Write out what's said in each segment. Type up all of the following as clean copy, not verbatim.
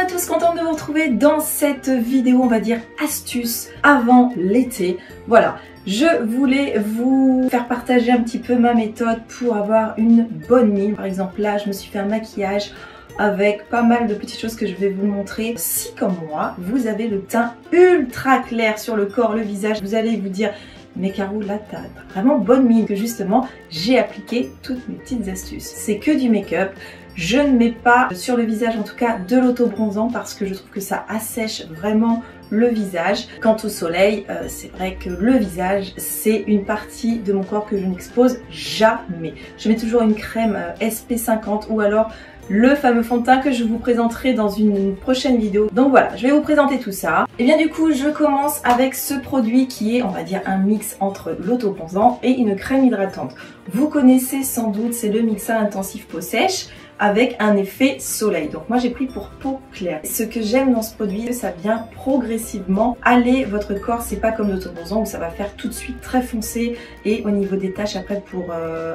à tous, contente de vous retrouver dans cette vidéo, on va dire astuce avant l'été. Voilà, je voulais vous faire partager un petit peu ma méthode pour avoir une bonne mine. Par exemple là, je me suis fait un maquillage avec pas mal de petites choses que je vais vous montrer. Si comme moi, vous avez le teint ultra clair sur le corps, le visage, vous allez vous dire mais Caro, là t'as vraiment bonne mine, que justement j'ai appliqué toutes mes petites astuces. C'est que du make-up. Je ne mets pas sur le visage en tout cas de l'auto-bronzant parce que je trouve que ça assèche vraiment le visage. Quant au soleil, c'est vrai que le visage c'est une partie de mon corps que je n'expose jamais. Je mets toujours une crème SP50 ou alors le fameux fond de teint que je vous présenterai dans une prochaine vidéo. Donc voilà, je vais vous présenter tout ça. Et bien du coup, je commence avec ce produit qui est, on va dire, un mix entre l'auto-bronzant et une crème hydratante. Vous connaissez sans doute, c'est le Mixa Intensif Peau Sèche avec un effet soleil. Donc moi j'ai pris pour peau claire. Ce que j'aime dans ce produit, ça vient progressivement aller votre corps. C'est pas comme l'auto-bronzant où ça va faire tout de suite très foncé et au niveau des taches après pour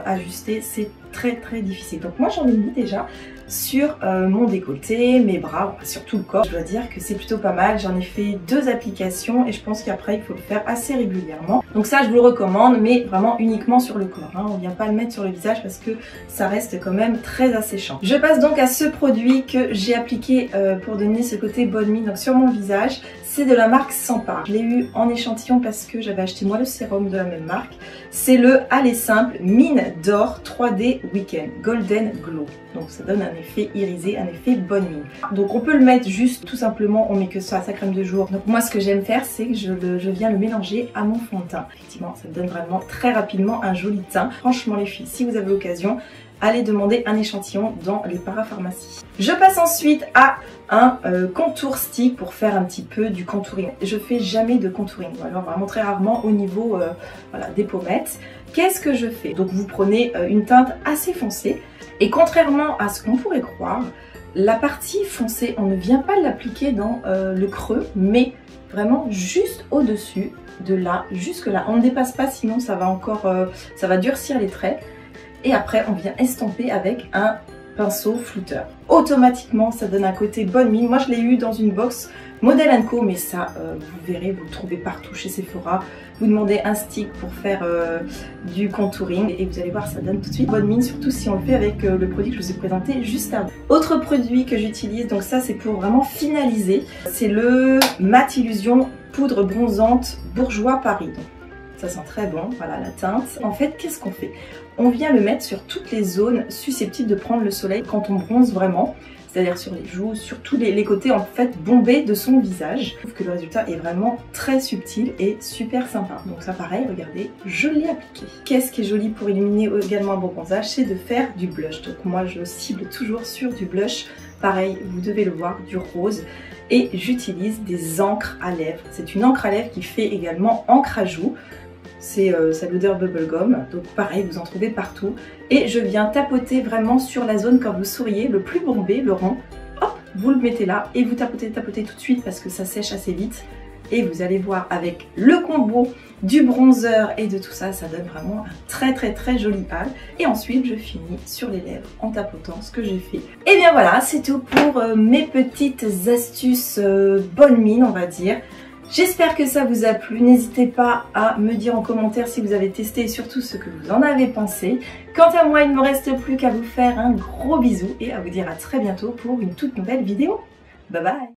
ajuster, c'est très difficile. Donc moi j'en ai mis déjà sur mon décolleté, mes bras, sur tout le corps. Je dois dire que c'est plutôt pas mal. J'en ai fait 2 applications et je pense qu'après il faut le faire assez régulièrement. Donc ça je vous le recommande, mais vraiment uniquement sur le corps. Hein. On vient pas le mettre sur le visage parce que ça reste quand même très asséchant. Je passe donc à ce produit que j'ai appliqué pour donner ce côté bonne mine donc sur mon visage. C'est de la marque Sampar. Je l'ai eu en échantillon parce que j'avais acheté moi le sérum de la même marque. C'est le Aller Simple Mine d'Or 3D Weekend Golden Glow. Donc ça donne un effet irisé, un effet bonne mine. Donc on peut le mettre juste tout simplement, on met que ça à sa crème de jour. Donc moi ce que j'aime faire c'est que je viens le mélanger à mon fond de teint. Effectivement ça donne vraiment très rapidement un joli teint. Franchement les filles, si vous avez l'occasion, allez demander un échantillon dans les parapharmacies. Je passe ensuite à un contour stick pour faire un petit peu du contouring. Je fais jamais de contouring, ou alors vraiment très rarement au niveau voilà, des pommettes. Qu'est-ce que je fais? Donc vous prenez une teinte assez foncée et contrairement à ce qu'on pourrait croire, la partie foncée, on ne vient pas l'appliquer dans le creux, mais vraiment juste au-dessus, de là jusque là. On ne dépasse pas, sinon ça va encore, ça va durcir les traits. Et après on vient estomper avec un pinceau flouteur. Automatiquement ça donne un côté bonne mine. Moi je l'ai eu dans une box Model & Co, mais ça vous verrez, vous le trouvez partout chez Sephora. Vous demandez un stick pour faire du contouring et vous allez voir ça donne tout de suite bonne mine, surtout si on le fait avec le produit que je vous ai présenté juste avant. Autre produit que j'utilise, donc ça c'est pour vraiment finaliser, c'est le Matte Illusion Poudre Bronzante Bourgeois Paris. Donc, ça sent très bon, voilà la teinte. En fait, qu'est-ce qu'on fait? On vient le mettre sur toutes les zones susceptibles de prendre le soleil quand on bronze vraiment. C'est-à-dire sur les joues, sur tous les côtés en fait bombés de son visage. Je trouve que le résultat est vraiment très subtil et super sympa. Donc ça pareil, regardez, je l'ai appliqué. Qu'est-ce qui est joli pour illuminer également un bon bronzage? C'est de faire du blush. Donc moi je cible toujours sur du blush. Pareil, vous devez le voir, du rose. Et j'utilise des encres à lèvres. C'est une encre à lèvres qui fait également encre à joues. C'est l'odeur bubblegum, donc pareil, vous en trouvez partout. Et je viens tapoter vraiment sur la zone quand vous souriez, le plus bombé, le rond. Hop, vous le mettez là et vous tapotez tout de suite parce que ça sèche assez vite. Et vous allez voir avec le combo du bronzer et de tout ça, ça donne vraiment un très joli hâle. Et ensuite, je finis sur les lèvres en tapotant ce que j'ai fait. Et bien voilà, c'est tout pour mes petites astuces bonne mine, on va dire. J'espère que ça vous a plu, n'hésitez pas à me dire en commentaire si vous avez testé et surtout ce que vous en avez pensé. Quant à moi, il ne me reste plus qu'à vous faire un gros bisou et à vous dire à très bientôt pour une toute nouvelle vidéo. Bye bye!